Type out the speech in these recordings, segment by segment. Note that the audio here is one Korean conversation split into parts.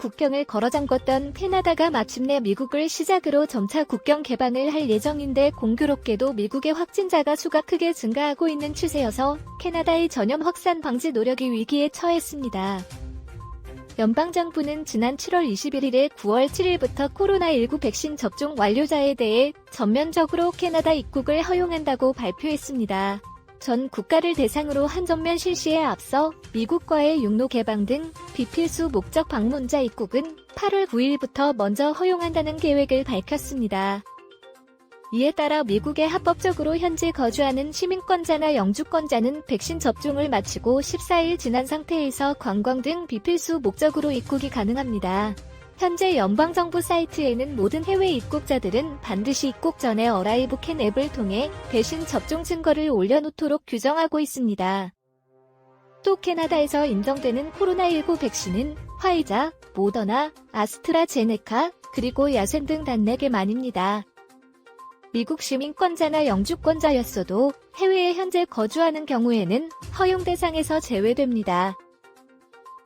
국경을 걸어 잠궜던 캐나다가 마침내 미국을 시작으로 점차 국경 개방을 할 예정인데 공교롭게도 미국의 확진자가 수가 크게 증가하고 있는 추세여서 캐나다의 전염 확산 방지 노력이 위기에 처했습니다. 연방정부는 지난 7월 21일에 9월 7일부터 코로나19 백신 접종 완료자에 대해 전면적으로 캐나다 입국을 허용한다고 발표했습니다. 전 국가를 대상으로 한전면 실시에 앞서 미국과의 육로 개방 등 비필수 목적 방문자 입국은 8월 9일부터 먼저 허용한다는 계획을 밝혔습니다. 이에 따라 미국에 합법적으로 현재 거주하는 시민권자나 영주권자는 백신 접종을 마치고 14일 지난 상태에서 관광 등 비필수 목적으로 입국이 가능합니다. 현재 연방정부 사이트에는 모든 해외 입국자들은 반드시 입국 전에 어라이브 캔 앱을 통해 백신 접종 증거를 올려놓도록 규정하고 있습니다. 또 캐나다에서 인정되는 코로나19 백신은 화이자, 모더나, 아스트라제네카, 그리고 야센 등 단 4개만입니다. 미국 시민권자나 영주권자였어도 해외에 현재 거주하는 경우에는 허용 대상에서 제외됩니다.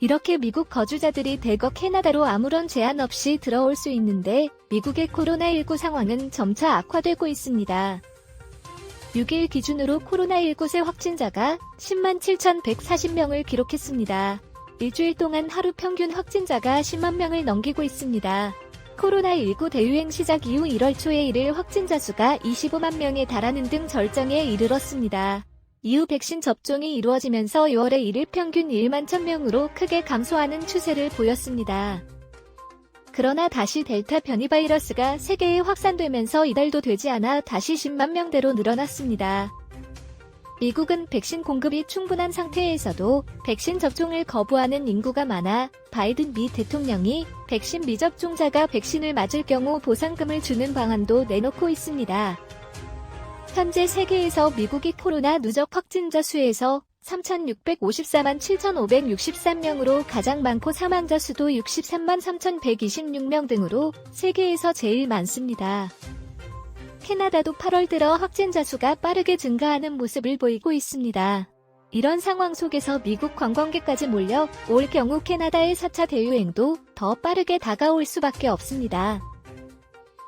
이렇게 미국 거주자들이 대거 캐나다로 아무런 제한 없이 들어올 수 있는데 미국의 코로나19 상황은 점차 악화되고 있습니다. 6일 기준으로 코로나19 새 확진자가 10만 7,140명을 기록했습니다. 일주일 동안 하루 평균 확진자가 10만 명을 넘기고 있습니다. 코로나19 대유행 시작 이후 1월 초에 일일 확진자 수가 25만 명에 달하는 등 절정에 이르렀습니다. 이후 백신 접종이 이루어지면서 6월에 일일 평균 1만 1,000명으로 크게 감소하는 추세를 보였습니다. 그러나 다시 델타 변이 바이러스가 세계에 확산되면서 이달도 되지 않아 다시 10만 명대로 늘어났습니다. 미국은 백신 공급이 충분한 상태에서도 백신 접종을 거부하는 인구가 많아 바이든 미 대통령이 백신 미접종자가 백신을 맞을 경우 보상금을 주는 방안도 내놓고 있습니다. 현재 세계에서 미국이 코로나 누적 확진자 수에서 3,654만 7,563명으로 가장 많고 사망자 수도 63만 3,126명 등으로 세계에서 제일 많습니다. 캐나다도 8월 들어 확진자 수가 빠르게 증가하는 모습을 보이고 있습니다. 이런 상황 속에서 미국 관광객까지 몰려 올 경우 캐나다의 4차 대유행도 더 빠르게 다가올 수밖에 없습니다.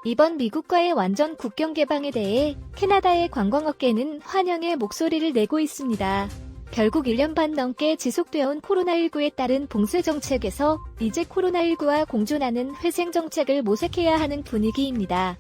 이번 미국과의 완전 국경 개방에 대해 캐나다의 관광업계는 환영의 목소리를 내고 있습니다. 결국 1년 반 넘게 지속되어온 코로나19에 따른 봉쇄 정책에서 이제 코로나19와 공존하는 회생 정책을 모색해야 하는 분위기입니다.